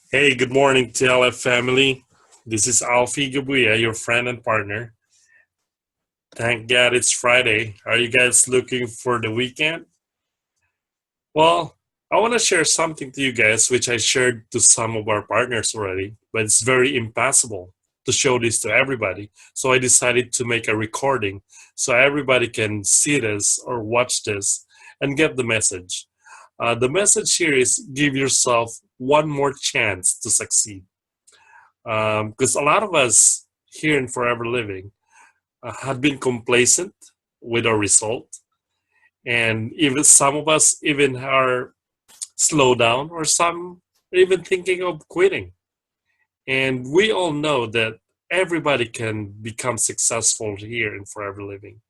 Hey, good morning, TLF family. This is Alfie Gabuya, your friend and partner. Thank God it's Friday. Are you guys looking for the weekend? Well, I want to share something to you guys, which I shared to some of our partners already, but it's very impossible to show this to everybody. So I decided to make a recording so everybody can see this or watch this and get the message. The message here is give yourself one more chance to succeed. Because a lot of us here in Forever Living had been complacent with our result, and even some of us even are slow down, or some are even thinking of quitting. And we all know that everybody can become successful here in Forever Living.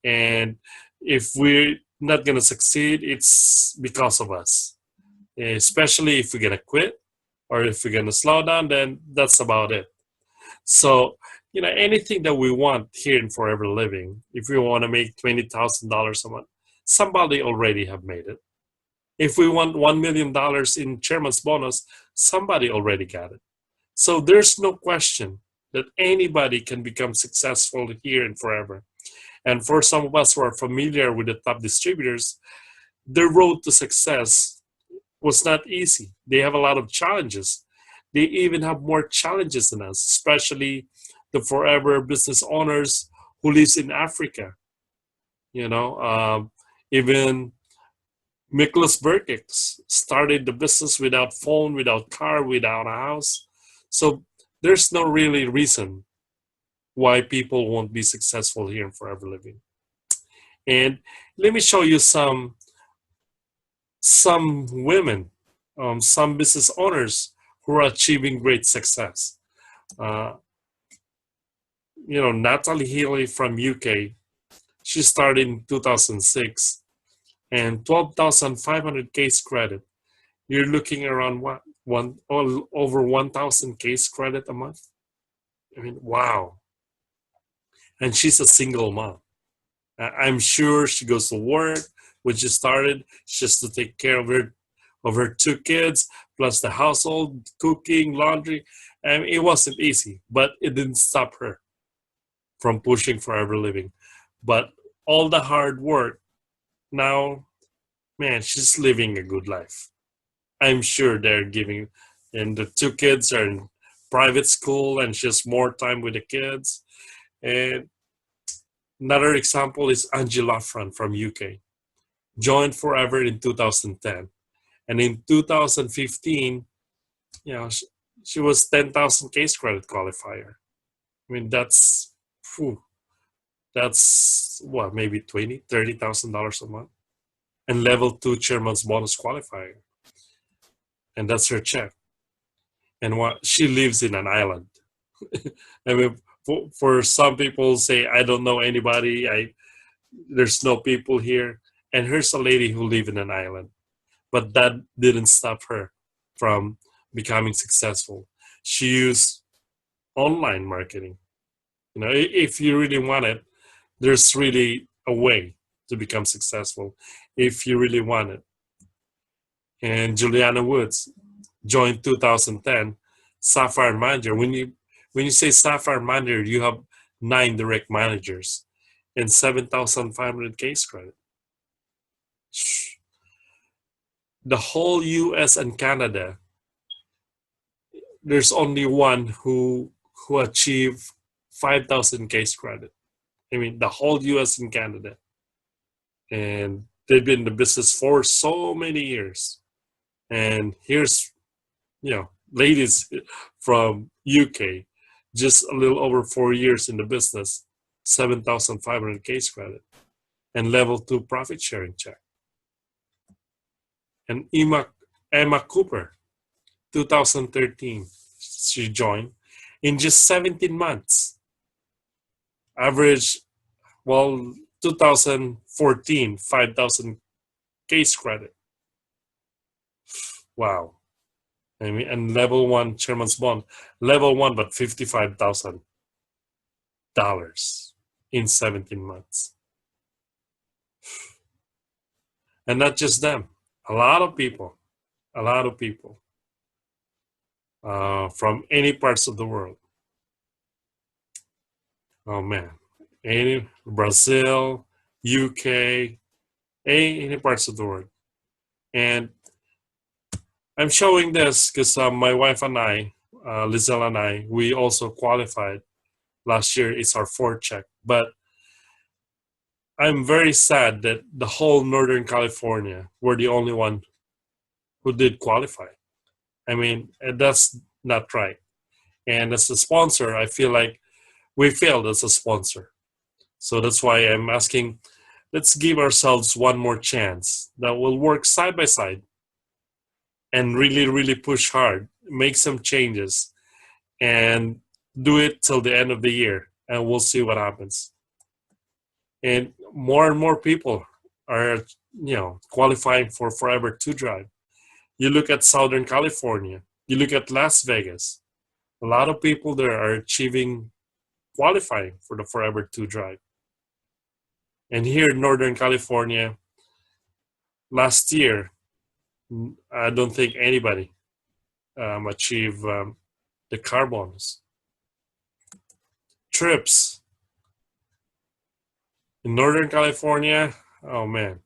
And if we're not going to succeed, it's because of us. Especially if we're going to quit or if we're going to slow down, then that's about it. So, anything that we want here in Forever Living, if we want to make $20,000 a month, somebody already have made it. If we want $1 million in chairman's bonus, somebody already got it. So there's no question that anybody can become successful here in Forever. And for some of us who are familiar with the top distributors, the road to success was not easy. They have a lot of challenges. They even have more challenges than us, especially the forever business owners who lives in Africa. You know, even Nicholas Burkix started the business without phone, without car, without a house. So there's no really reason why people won't be successful here in Forever Living. And let me show you some women, some business owners who are achieving great success. Uh, Natalie Healy from UK, she started in 2006 and 12,500 case credit. You're looking around what one all over 1,000 case credit a month. I mean, wow! And she's a single mom. I'm sure she goes to work when she started just to take care of her two kids, plus the household, cooking, laundry. And it wasn't easy, but it didn't stop her from pushing Forever Living. But all the hard work, now, man, she's living a good life. I'm sure they're giving, and the two kids are in private school, and she has more time with the kids. And another example is Angie Laffran from UK. Joined Forever in 2010. And in 2015, you know, she was 10,000 case credit qualifier. I mean, phew, that's what, maybe 20, $30,000 a month. And level two chairman's bonus qualifier. And that's her check. And what she lives in an island. I mean, for some people say, I don't know anybody. There's no people here. And here's a lady who live in an island. But that didn't stop her from becoming successful. She used online marketing. If you really want it, there's really a way to become successful if you really want it. And Juliana Woods joined 2010 Sapphire Manager. When you say Sapphire Manager, you have 9 direct managers and 7,500 case credit. The whole US and Canada, there's only one who achieved 5,000 case credit. I mean, the whole US and Canada. And they've been in the business for so many years. And here's, ladies from UK, just a little over 4 years in the business, 7,500 case credit and level two profit sharing check. And Emma Cooper, 2013, she joined in just 17 months. Average, well, 2014, 5,000 case credit. Wow. I mean, and level one chairman's bond, level one, but $55,000 in 17 months. And not just them, a lot of people, a lot of people. from any parts of the world. Oh man, any Brazil, UK, any parts of the world. And I'm showing this because my wife and I, Lizelle and I, we also qualified last year. It's our fourth check, but I'm very sad that the whole Northern California were the only one who did qualify. I mean, that's not right. And as a sponsor, I feel like we failed as a sponsor. So that's why I'm asking, let's give ourselves one more chance that will work side by side and really, really push hard, make some changes, and do it till the end of the year, and we'll see what happens. And more people are, qualifying for Forever 2 Drive. You look at Southern California, you look at Las Vegas, a lot of people there are achieving qualifying for the Forever 2 Drive. And here in Northern California, last year, I don't think anybody achieved the car bonus. Trips in Northern California, oh man,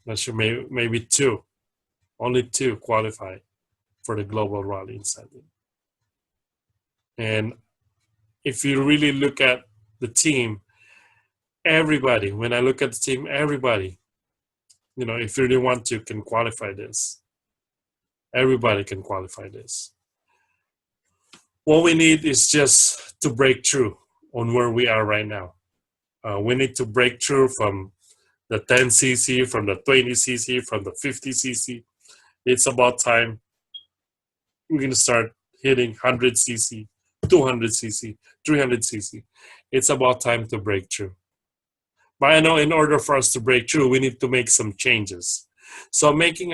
not sure, maybe two, only two qualified for the global rally incentive. And if you really look at the team, everybody, when I look at the team, everybody, if you really want to, can qualify this. Everybody can qualify this. What we need is just to break through on where we are right now. We need to break through from the 10cc, from the 20cc, from the 50cc. It's about time we're going to start hitting 100cc, 200cc, 300cc. It's about time to break through. But I know in order for us to break through, we need to make some changes. So making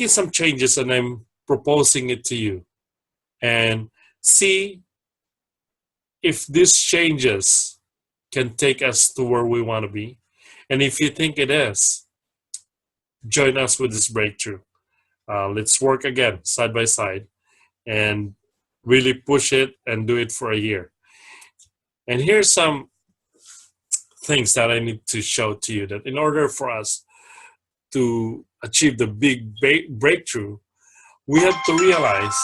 some changes, and I'm proposing it to you. And see if these changes can take us to where we want to be. And if you think it is, join us with this breakthrough. Let's work again side by side and really push it and do it for a year. And here's some things that I need to show to you, that in order for us to achieve the big breakthrough, we have to realize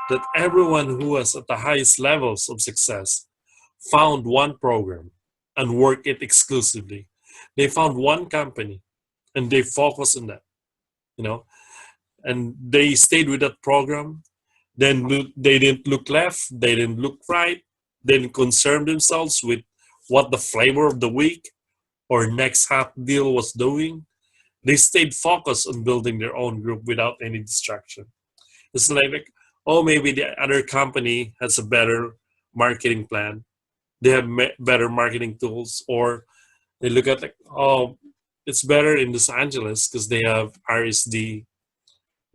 that everyone who was at the highest levels of success found one program and worked it exclusively. They found one company and they focused on that, and they stayed with that program. Then they didn't look left, they didn't look right, they didn't concern themselves with what the flavor of the week or next hot deal was doing. They stayed focused on building their own group without any distraction. It's like, oh, maybe the other company has a better marketing plan. They have better marketing tools, or they look at like, oh, it's better in Los Angeles because they have RSD,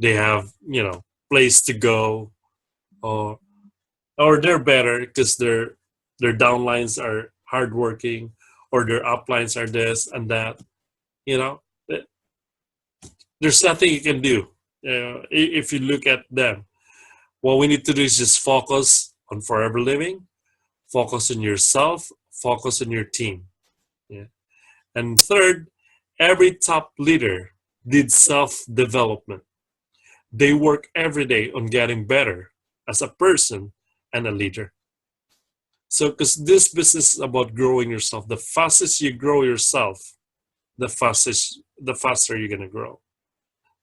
they have place to go, or they're better because their downlines are hardworking, or their uplines are this and that. There's nothing you can do if you look at them. What we need to do is just focus on Forever Living, focus on yourself, focus on your team. Yeah. And third, every top leader did self-development. They work every day on getting better as a person and a leader. So, because this business is about growing yourself. The fastest you grow yourself, the faster you're going to grow.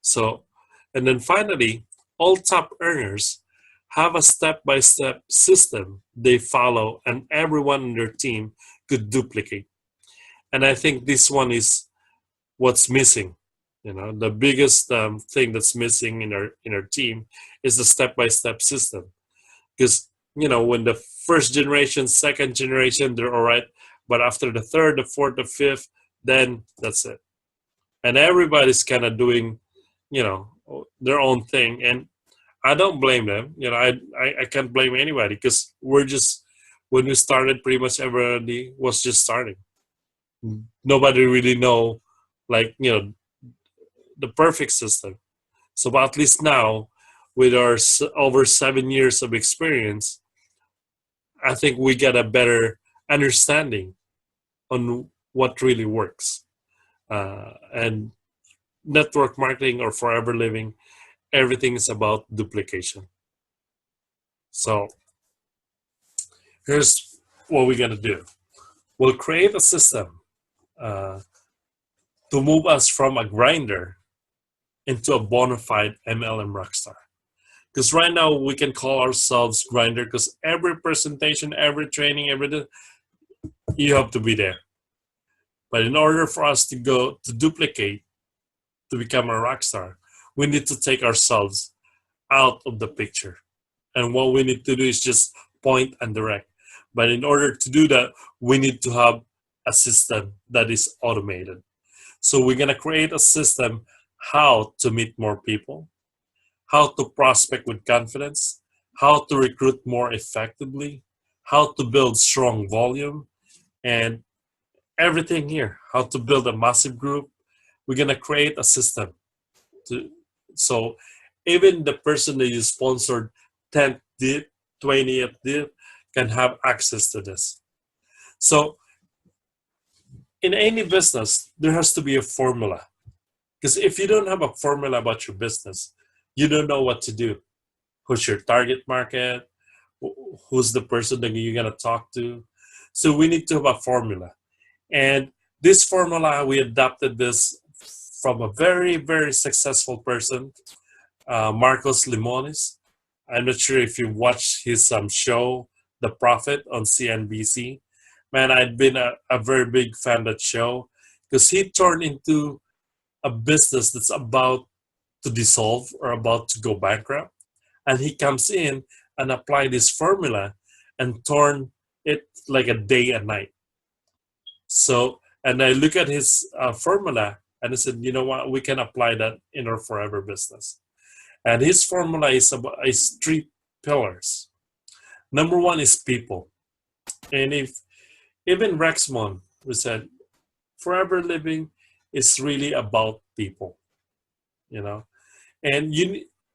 So, and then finally, all top earners have a step-by-step system they follow, and everyone on their team could duplicate. And I think this one is what's missing. The biggest thing that's missing in our team is the step-by-step system. Because when the first generation, second generation, they're all right, but after the third, the fourth, the fifth, then that's it. And everybody's kind of doing their own thing, and I don't blame them. I can't blame anybody, because when we started, pretty much everybody was just starting. Nobody really know, like, the perfect system. So at least now, with our over 7 years of experience, I think we get a better understanding on what really works. And network marketing or forever living, everything is about duplication. So here's what we're gonna do. We'll create a system uh, to move us from a grinder into a bona fide MLM rockstar. Because right now we can call ourselves grinder because every presentation, every training, everything, you have to be there. But in order for us to go to duplicate, to become a rock star, we need to take ourselves out of the picture. And what we need to do is just point and direct. But in order to do that, we need to have a system that is automated. So we're going to create a system how to meet more people, how to prospect with confidence, how to recruit more effectively, how to build strong volume, and everything here, how to build a massive group. We're going to create a system. So even the person that you sponsored 10th dip, 20th dip can have access to this. So in any business, there has to be a formula. Because if you don't have a formula about your business, you don't know what to do. Who's your target market? Who's the person that you're going to talk to? So we need to have a formula. And this formula, we adopted this from a very, very successful person, Marcos Limones. I'm not sure if you watched his show, The Prophet, on CNBC. Man, I'd been a very big fan of that show because he turned into a business that's about to dissolve or about to go bankrupt. And he comes in and apply this formula and turn it like a day and night. So, and I look at his formula and I said, you know what, we can apply that in our forever business. And his formula is three pillars. Number one is people. And if even Rexmond, we said, forever living is really about people, you know. And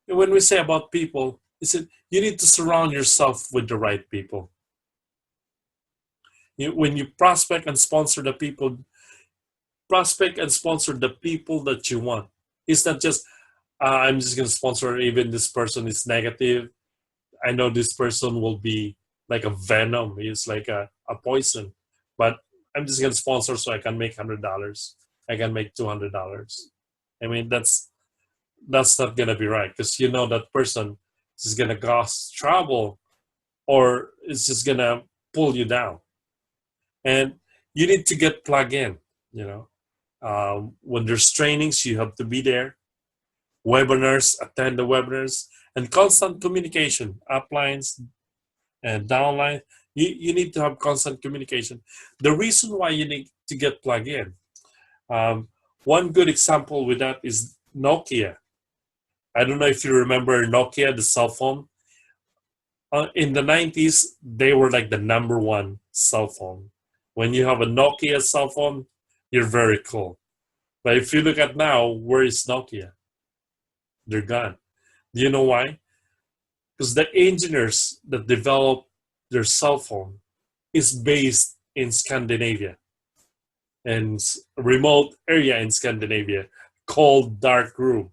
when we say about people, we said you need to surround yourself with the right people. When you prospect and sponsor the people, prospect and sponsor the people that you want. It's not just I'm just going to sponsor even this person is negative. I know this person will be like a venom. It's like a poison. But I'm just going to sponsor so I can make $100. I can make $200. I mean, that's not going to be right because you know that person is going to cause trouble or it's just going to pull you down. And you need to get plugged in, you know. When there's trainings, you have to be there. Webinars, attend the webinars, and constant communication, uplines and downline. You need to have constant communication. The reason why you need to get plugged in, one good example with that is Nokia. I don't know if you remember Nokia, the cell phone. In the 90s, they were like the number one cell phone. When you have a Nokia cell phone, you're very cool. But if you look at now, where is Nokia? They're gone. Do you know why? Because the engineers that develop their cell phone is based in Scandinavia and remote area in Scandinavia called dark room.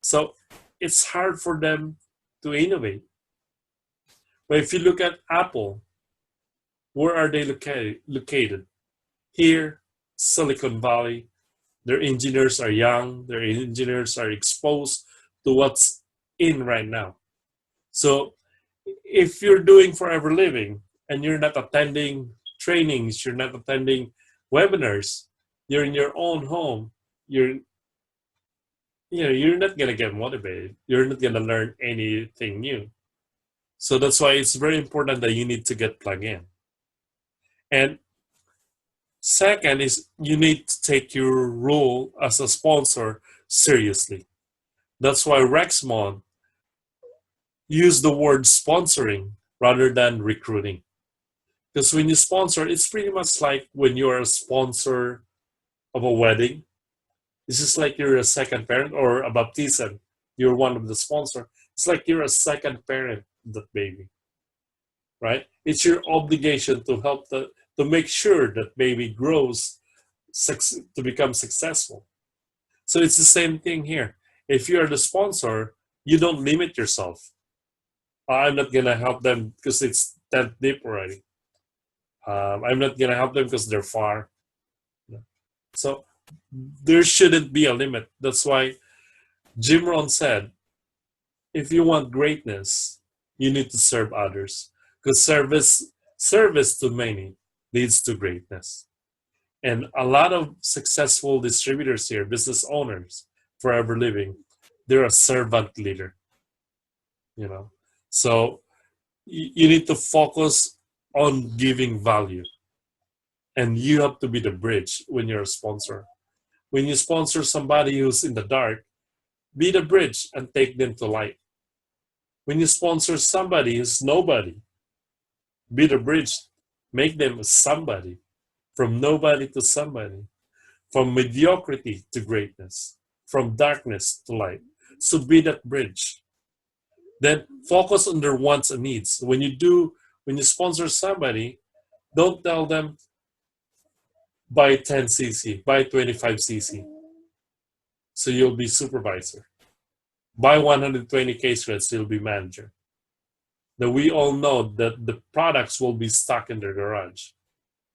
So it's hard for them to innovate. But if you look at Apple, where are they located? Here, Silicon Valley. Their engineers are young. Their engineers are exposed to what's in right now. So if you're doing forever living and you're not attending trainings, you're not attending webinars, you're in your own home, you're not going to get motivated. You're not going to learn anything new. So that's why it's very important that you need to get plugged in. And second is you need to take your role as a sponsor seriously. That's why Rexmond used the word sponsoring rather than recruiting. Because when you sponsor, it's pretty much like when you're a sponsor of a wedding. It's just like you're a second parent or a baptism. You're one of the sponsor. It's like you're a second parent of that baby, right? It's your obligation to help to make sure that baby grows to become successful. So it's the same thing here. If you're the sponsor, you don't limit yourself. I'm not gonna help them because it's that deep already. I'm not gonna help them because they're far. So there shouldn't be a limit. That's why Jim Rohn said, if you want greatness, you need to serve others. Because service to many leads to greatness. And a lot of successful distributors here, business owners, Forever Living, they're a servant leader. You know, so you need to focus on giving value, and you have to be the bridge when you're a sponsor. When you sponsor somebody who's in the dark, be the bridge and take them to light. When you sponsor somebody who's nobody, be the bridge, make them somebody, from nobody to somebody, from mediocrity to greatness, from darkness to light. So be that bridge. Then focus on their wants and needs. When you sponsor somebody, don't tell them buy 10cc, buy 25cc. So you'll be supervisor. Buy 120 case reads, you'll be manager. That we all know that the products will be stuck in their garage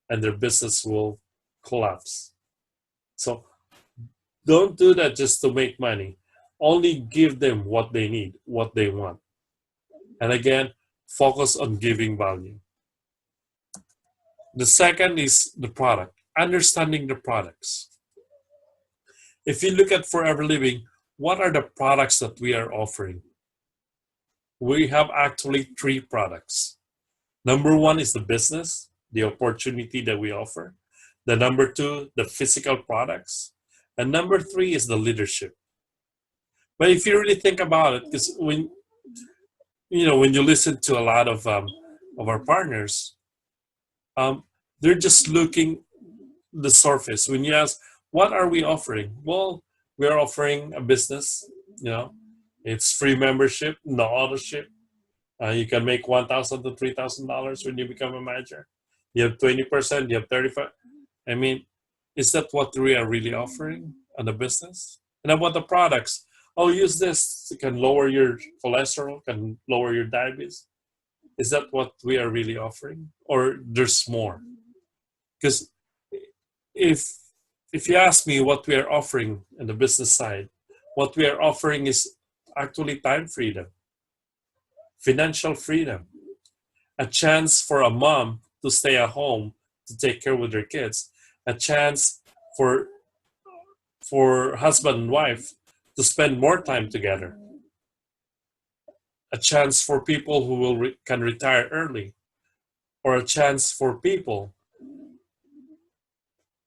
and their business will collapse. So don't do that just to make money. Only give them what they need, what they want. And again, focus on giving value. The second is the product, understanding the products. If you look at Forever Living, what are the products that we are offering? We have actually 3 products. Number 1 is the business, the opportunity that we offer. The number 2, the physical products. And number 3 is the leadership. But if you really think about it, because when you listen to a lot of our partners, they're just looking the surface. When you ask, what are we offering? Well, we're offering a business. It's free membership, no ownership. You can make $1,000 to $3,000 when you become a manager. You have 20%, you have 35%. I mean, is that what we are really offering on the business? And about the products, use this. It can lower your cholesterol, can lower your diabetes. Is that what we are really offering? Or there's more? Because if you ask me what we are offering on the business side, what we are offering is actually time freedom, financial freedom, a chance for a mom to stay at home to take care of their kids, a chance for husband and wife to spend more time together, a chance for people who can retire early, or a chance for people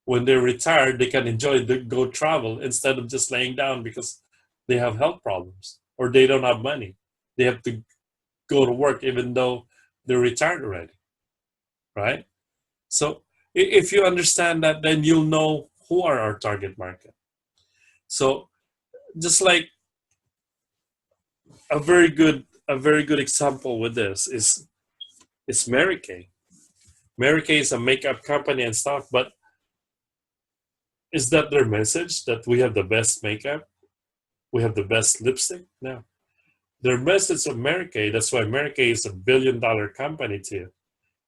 when they retire they can go travel instead of just laying down because they have health problems or they don't have money. They have to go to work even though they're retired already, right? So if you understand that, then you'll know who are our target market. So just like a very good example with this is Mary Kay. Mary Kay is a makeup company and stuff, but is that their message, that we have the best makeup? We have the best lipstick? No. Their message of Mary Kay, that's why Mary Kay is $1 billion company too,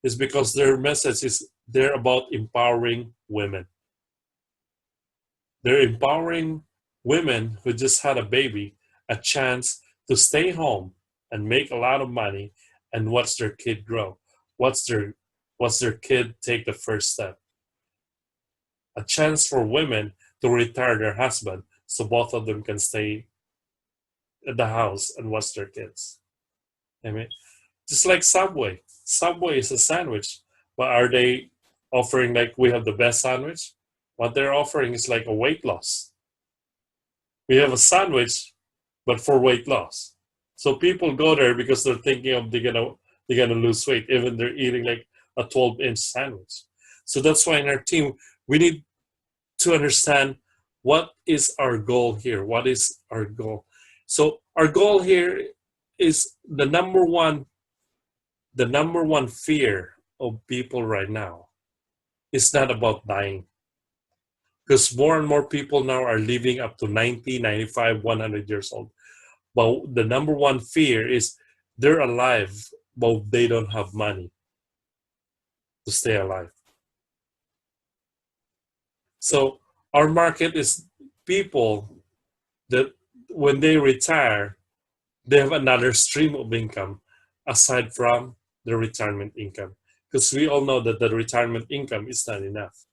is because their message is they're about empowering women. They're empowering women who just had a baby a chance to stay home and make a lot of money and watch their kid grow. Watch their kid take the first step. A chance for women to retire their husband so both of them can stay at the house and watch their kids. I mean, just like Subway. Subway is a sandwich, but are they offering like we have the best sandwich? What they're offering is like a weight loss. We have a sandwich, but for weight loss. So people go there because they're thinking of they're gonna lose weight, even they're eating like a 12-inch sandwich. So that's why in our team we need to understand what is our goal here? What is our goal? So our goal here is the number one fear of people right now is not about dying, because more and more people now are living up to 90, 95, 100 years old. But the number one fear is they're alive, but they don't have money to stay alive. So our market is people that when they retire, they have another stream of income aside from the retirement income. Because we all know that the retirement income is not enough.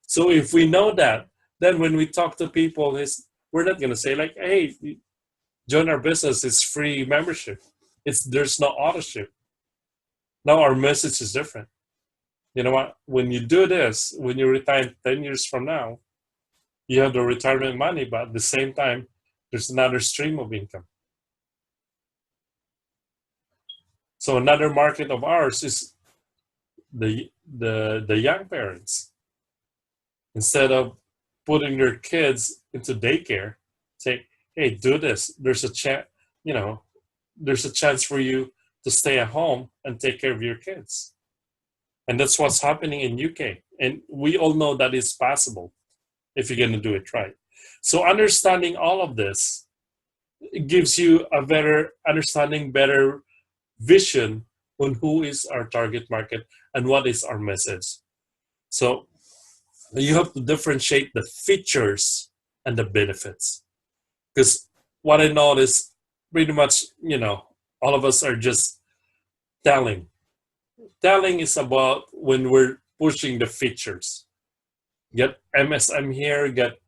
So if we know that, then when we talk to people, we're not going to say like, hey, join our business, it's free membership. There's no authorship. Now our message is different. You know what? When you do this, when you retire 10 years from now, you have the retirement money, but at the same time, there's another stream of income. So another market of ours is the young parents. Instead of putting their kids into daycare, say, hey, do this. There's a there's a chance for you to stay at home and take care of your kids. And that's what's happening in UK. And we all know that is possible if you're going to do it right. So understanding all of this, it gives you a better understanding, better vision on who is our target market and what is our message. So you have to differentiate the features and the benefits. Because what I noticed, pretty much, all of us are just telling. Telling is about when we're pushing the features. Get MSM here, get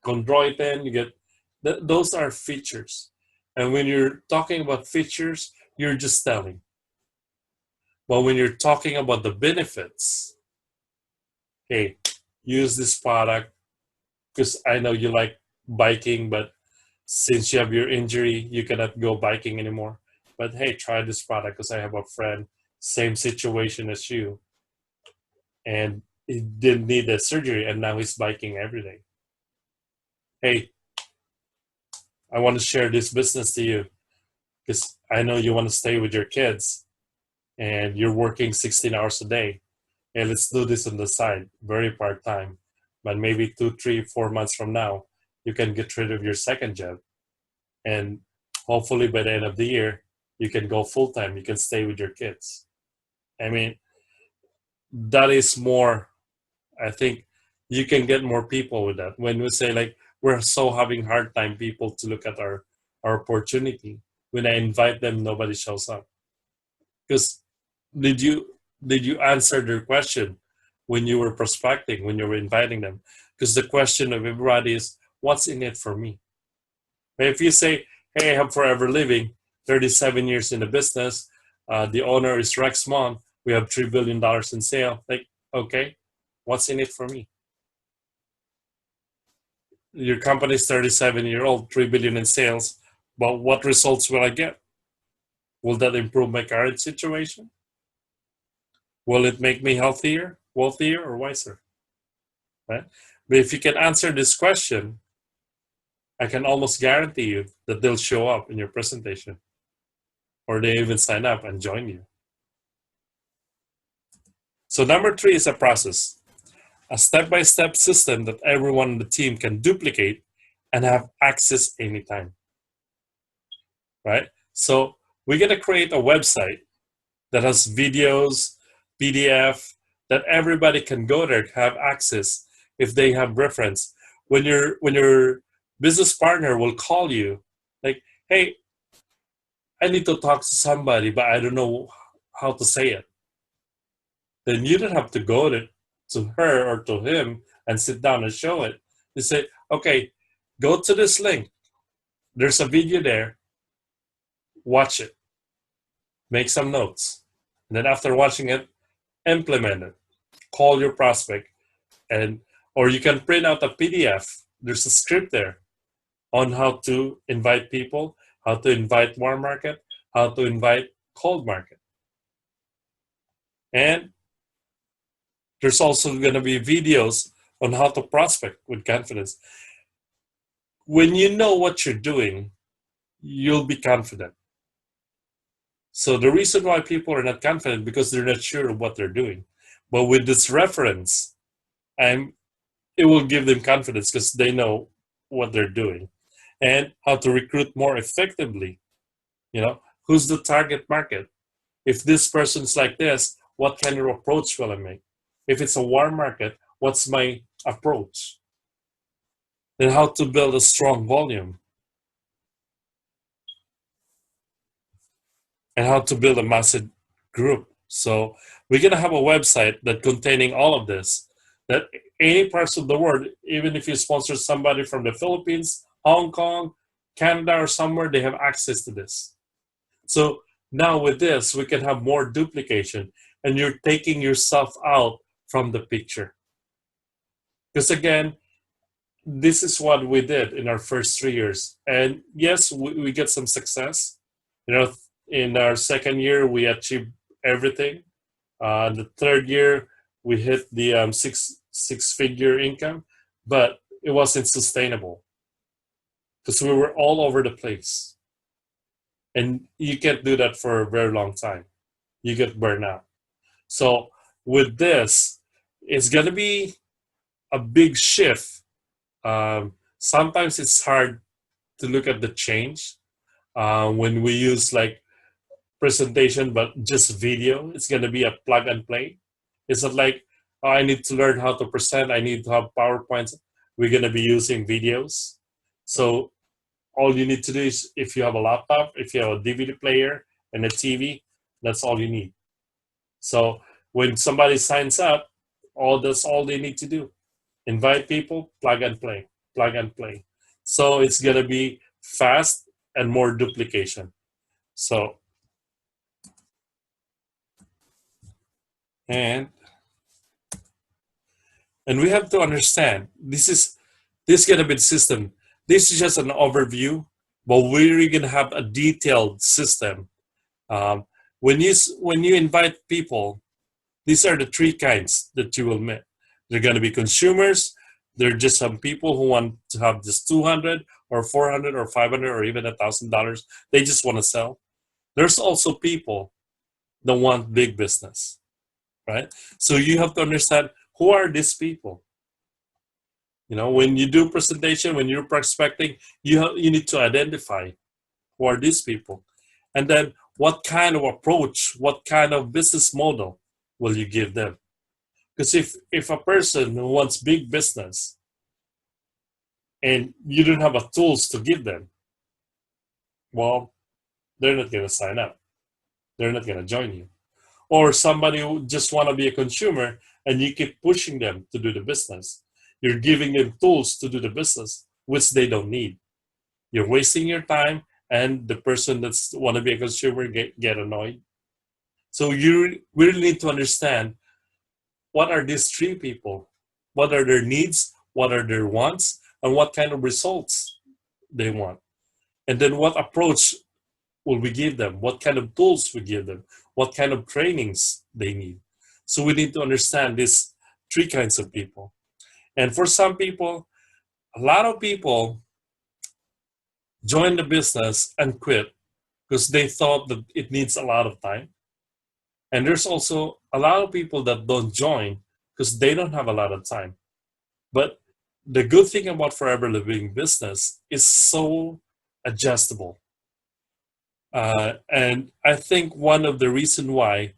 chondroitin, you get those are features. And when you're talking about features, you're just telling. But when you're talking about the benefits, hey, use this product because I know you like biking, but since you have your injury, you cannot go biking anymore. But hey, try this product because I have a friend, same situation as you, and he didn't need the surgery, and now he's biking every day. Hey, I want to share this business to you because I know you want to stay with your kids and you're working 16 hours a day. Hey, let's do this on the side, very part-time. But maybe 2, 3, 4 months from now, you can get rid of your second job. And hopefully by the end of the year, you can go full-time. You can stay with your kids. I mean, that is more, I think you can get more people with that. When we say like, we're so having hard time people to look at our opportunity. When I invite them, nobody shows up. Because did you answer their question when you were prospecting, when you were inviting them? Because the question of everybody is, what's in it for me? But if you say, hey, I have Forever Living, 37 years in the business, the owner is Rex Mon, we have $3 billion in sale. Like, okay, what's in it for me? Your company is 37-year-old, $3 billion in sales, but what results will I get? Will that improve my current situation? Will it make me healthier, wealthier, or wiser? Right? But if you can answer this question, I can almost guarantee you that they'll show up in your presentation, or they even sign up and join you. So number 3 is a process, a step-by-step system that everyone on the team can duplicate and have access anytime. Right? So we're going to create a website that has videos, PDF, that everybody can go there to have access if they have reference. When your business partner will call you, like, hey, I need to talk to somebody, but I don't know how to say it. Then you don't have to go to her or to him and sit down and show it. You say, okay, go to this link. There's a video there. Watch it. Make some notes. And then after watching it, implement it. Call your prospect. Or you can print out a PDF. There's a script there on how to invite people, how to invite warm market, how to invite cold market. And there's also going to be videos on how to prospect with confidence. when you know what you're doing, you'll be confident. So the reason why people are not confident because they're not sure of what they're doing. But with this reference, I'm it will give them confidence because they know what they're doing and how to recruit more effectively. Who's the target market? If this person's like this, what kind of approach will I make? If it's a warm market, what's my approach? Then how to build a strong volume and how to build a massive group. So we're gonna have a website that containing all of this. That any parts of the world, even if you sponsor somebody from the Philippines, Hong Kong, Canada, or somewhere, they have access to this. So now with this, we can have more duplication, and you're taking yourself out from the picture. Because again, this is what we did in our first 3 years. And yes, we get some success. In our second year, we achieved everything. The third year, we hit the six-figure income, but it wasn't sustainable because we were all over the place. And you can't do that for a very long time. You get burned out. So with this, it's going to be a big shift. Sometimes it's hard to look at the change when we use like presentation, but just video. It's going to be a plug and play. It's not like, oh, I need to learn how to present. I need to have PowerPoints. We're going to be using videos. So all you need to do is if you have a laptop, if you have a DVD player and a TV, that's all you need. So when somebody signs up, that's all they need to do. Invite people, plug and play, plug and play. So it's going to be fast and more duplication. So, and we have to understand this is going to be the system. This is just an overview, but we're going to have a detailed system. When you invite people, these are the three kinds that you will meet. They're going to be consumers. They're just some people who want to have just $200 or $400 or $500 or even $1,000. They just want to sell. There's also people that want big business, right? So you have to understand who are these people. When you do presentation, when you're prospecting, you need to identify who are these people, and then what kind of approach, what kind of business model will you give them? Because if a person who wants big business and you don't have a tools to give them, well, they're not going to sign up. They're not going to join you. Or somebody who just want to be a consumer and you keep pushing them to do the business. You're giving them tools to do the business, which they don't need. You're wasting your time, and the person that's want to be a consumer get annoyed. So you really need to understand what are these three people, what are their needs, what are their wants, and what kind of results they want. And then what approach will we give them? What kind of tools we give them? What kind of trainings they need? So we need to understand these three kinds of people. And for some people, a lot of people join the business and quit because they thought that it needs a lot of time. And there's also a lot of people that don't join because they don't have a lot of time. But the good thing about Forever Living business is so adjustable. And I think one of the reasons why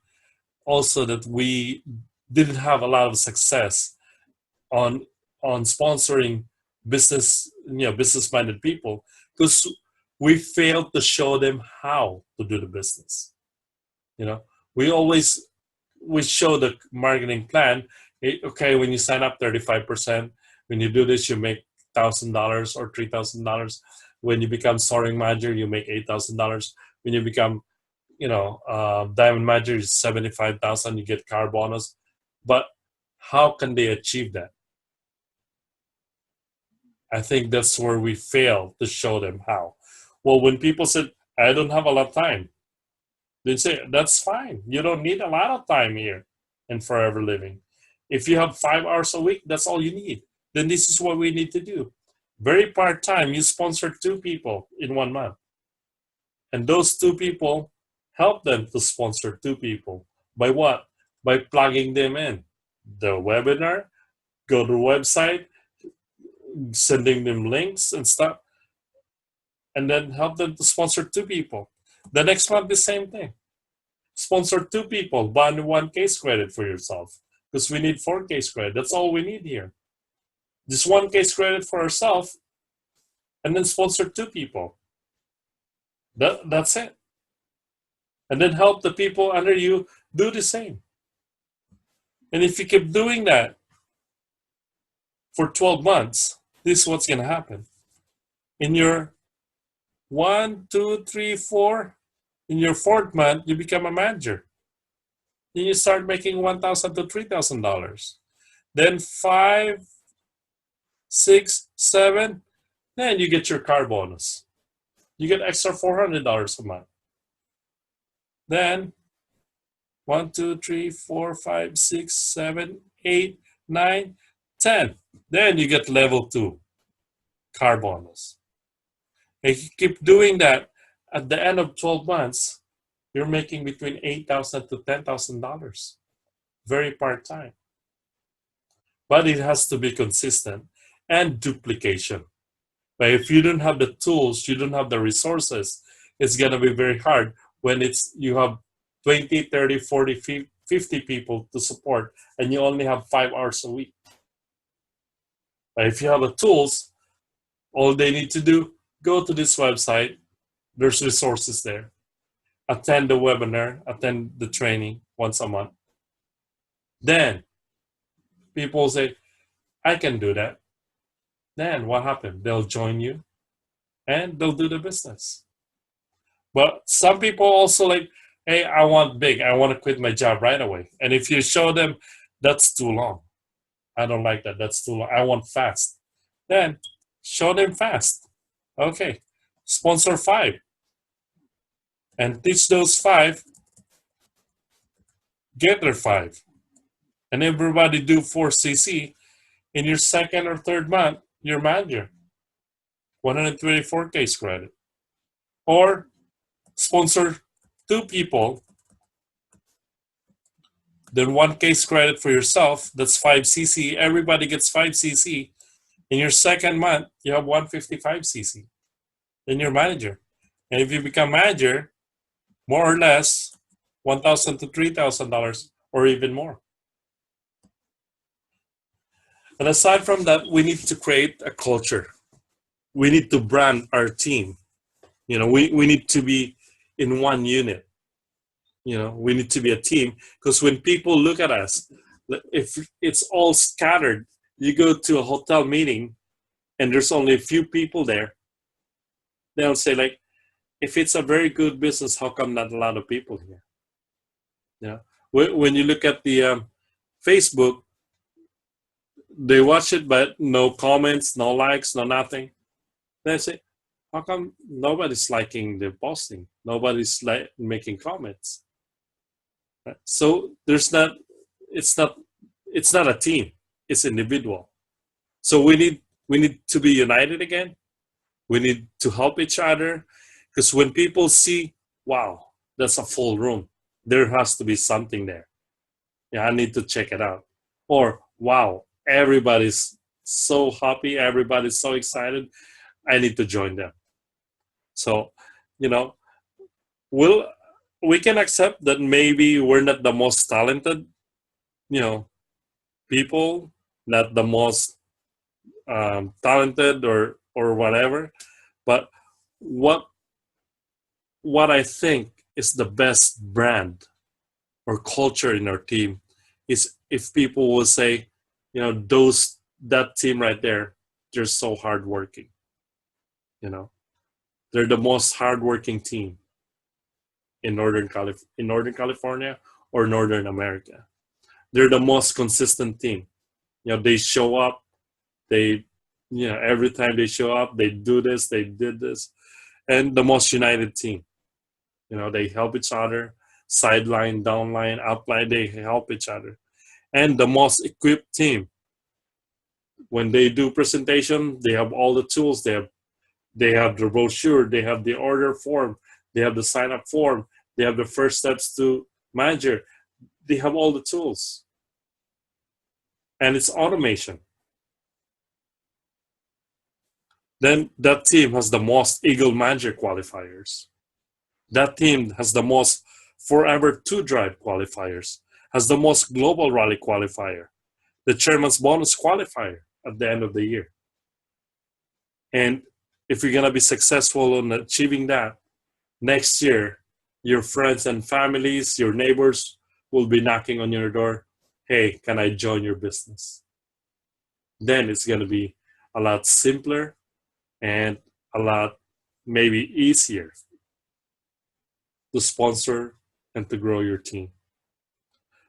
also that we didn't have a lot of success on sponsoring business-minded people because we failed to show them how to do the business. We show the marketing plan. Okay, when you sign up 35%, when you do this, you make $1,000 or $3,000. When you become soaring manager, you make $8,000. When you become, diamond manager, is $75,000. You get car bonus. But how can they achieve that? I think that's where we fail to show them how. Well, when people said, I don't have a lot of time, they say, that's fine. You don't need a lot of time here in Forever Living. If you have 5 hours a week, that's all you need. Then this is what we need to do. Very part-time, you sponsor 2 people in 1 month. And those 2 people help them to sponsor 2 people. By what? By plugging them in. The webinar, go to the website, sending them links and stuff, and then help them to sponsor 2 people. The next month, the same thing. Sponsor 2 people, buy 1 case credit for yourself. Because we need 4 case credit. That's all we need here. Just 1 case credit for ourselves, and then sponsor 2 people. That's it. And then help the people under you do the same. And if you keep doing that for 12 months, this is what's going to happen. In your 1, 2, 3, 4, in your 4th month, you become a manager. Then you start making $1,000 to $3,000. Then 5, 6, 7, then you get your car bonus. You get extra $400 a month. Then 1, 2, 3, 4, 5, 6, 7, 8, 9, 10. Then you get level 2 car bonus. If you keep doing that, at the end of 12 months, you're making between $8,000 to $10,000. Very part-time. But it has to be consistent and duplication. But if you don't have the tools, you don't have the resources, it's going to be very hard when you have 20, 30, 40, 50 people to support and you only have 5 hours a week. But if you have the tools, all they need to do, go to this website. There's resources there. Attend the webinar, attend the training once a month. Then people say, I can do that. Then what happened? They'll join you and they'll do the business. But some people also like, hey, I want big. I want to quit my job right away. And if you show them, that's too long. I don't like that. That's too long. I want fast. Then show them fast. Okay. Sponsor 5. And teach those 5, get their 5. And everybody do 4cc. In your 2nd or 3rd month, you're manager. 124 case credit. Or sponsor 2 people, then 1 case credit for yourself. That's 5cc. Everybody gets 5cc. In your 2nd month, you have 155cc. Then you're manager. And if you become manager, more or less, $1,000 to $3,000 or even more. And aside from that, we need to create a culture. We need to brand our team. We need to be in one unit. We need to be a team, because when people look at us, if it's all scattered, you go to a hotel meeting and there's only a few people there, they'll say like, if it's a very good business, how come not a lot of people here? When you look at the Facebook, they watch it, but no comments, no likes, no nothing. They say, how come nobody's liking the posting? Nobody's making comments. Right? So it's not a team, it's individual. So we need to be united again. We need to help each other, because when people see, wow, that's a full room, there has to be something there. I need to check it out. Or, wow, everybody's so happy, everybody's so excited, I need to join them. So, we can accept that maybe we're not the most talented, people, not the most talented or whatever, but what I think is the best brand or culture in our team is if people will say, that team right there, they're so hardworking. They're the most hardworking team in Northern California or Northern America. They're the most consistent team. They show up. They, every time they show up, they do this, they did this. And the most united team. They help each other, sideline, downline, upline, they help each other. And the most equipped team. when they do presentation, they have all the tools. They have the brochure, they have the order form, they have the sign up form, they have the first steps to manager. They have all the tools, and it's automation. Then that team has the most Eagle Manager qualifiers. That team has the most Forever 2 Drive qualifiers, has the most Global Rally qualifier, the Chairman's Bonus qualifier at the end of the year. And if you're going to be successful in achieving that, next year, your friends and families, your neighbors will be knocking on your door. Hey, can I join your business? Then it's going to be a lot simpler and a lot maybe easier to sponsor and to grow your team.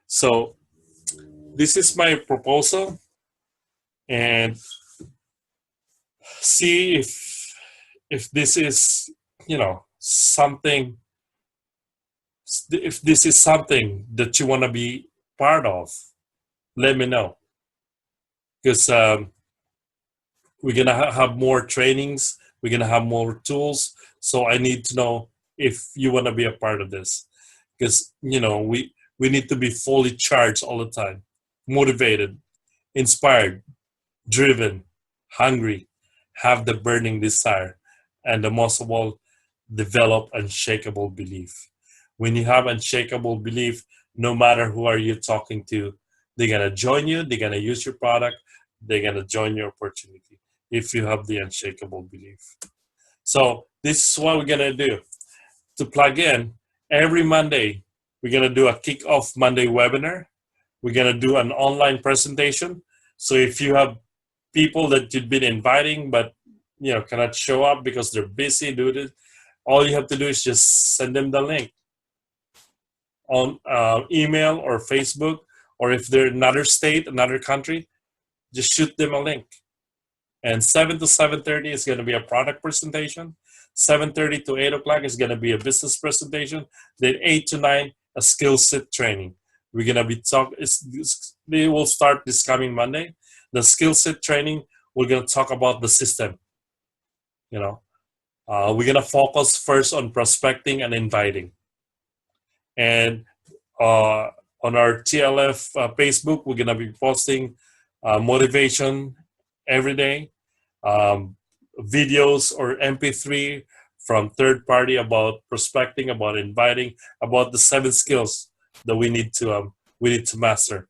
So this is my proposal, and see if this is, something, if this is something that you want to be part of. Let me know, because we're gonna have more trainings, we're gonna have more tools. So I need to know if you want to be a part of this, because we need to be fully charged all the time, motivated, inspired, driven, hungry, have the burning desire, and the most of all, develop unshakable belief. When you have unshakable belief, no matter who are you talking to, they're gonna join you, they're gonna use your product, they're gonna join your opportunity if you have the unshakable belief. So this is what we're gonna do. To plug in, every Monday, we're gonna do a kickoff Monday webinar. We're gonna do an online presentation. So if you have people that you've been inviting but cannot show up because they're busy doing it, all you have to do is just send them the link on email or Facebook, or if they're in another state, another country, just shoot them a link. And 7 to 7:30 is going to be a product presentation. 7:30 to 8 o'clock is going to be a business presentation. Then 8 to 9, a skill set training. We're going to be they will start this coming Monday. The skill set training, we're going to talk about the system. We're going to focus first on prospecting and inviting. And on our TLF Facebook, we're going to be posting motivation every day, videos or MP3 from third party about prospecting, about inviting, about the 7 skills that we need to master.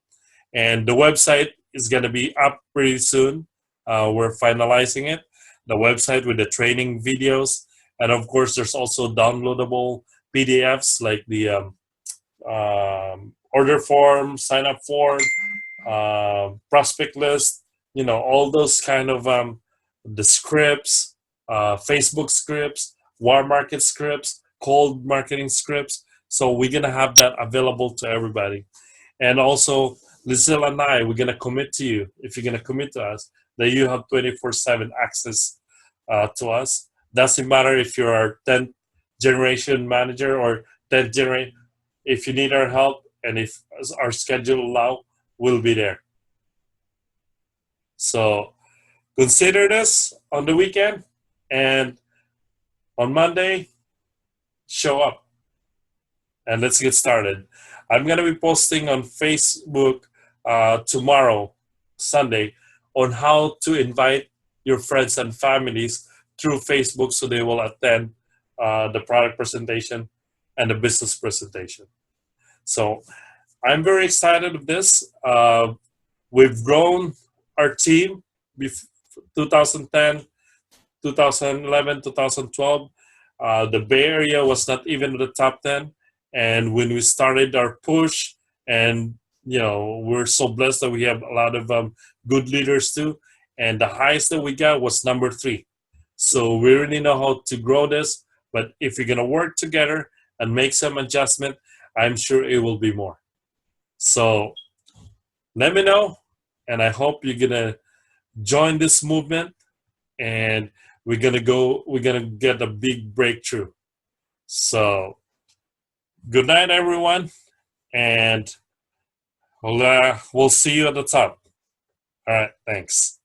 And the website is going to be up pretty soon. We're finalizing it. The website with the training videos, and of course, there's also downloadable PDFs like the order form, sign up form, prospect list. All those kind of the scripts, Facebook scripts, warm market scripts, cold marketing scripts. So we're gonna have that available to everybody. And also, Lizelle and I, we're gonna commit to you, if you're gonna commit to us, that you have 24/7 access to us. Doesn't matter if you're our 10th generation manager or 10th generation. If you need our help and if our schedule allow, we'll be there. So consider this on the weekend, and on Monday, show up and let's get started. I'm going to be posting on Facebook tomorrow, Sunday, on how to invite your friends and families through Facebook so they will attend the product presentation and the business presentation. So I'm very excited with this. We've grown our team 2010, 2011, 2012. The Bay Area was not even in the top 10. And when we started our push, and we're so blessed that we have a lot of good leaders too. And the highest that we got was number 3. So we really know how to grow this. But if you're gonna work together and make some adjustment, I'm sure it will be more. So let me know, and I hope you're gonna join this movement, and we're gonna get a big breakthrough. So good night, everyone, and we'll see you at the top. All right, thanks.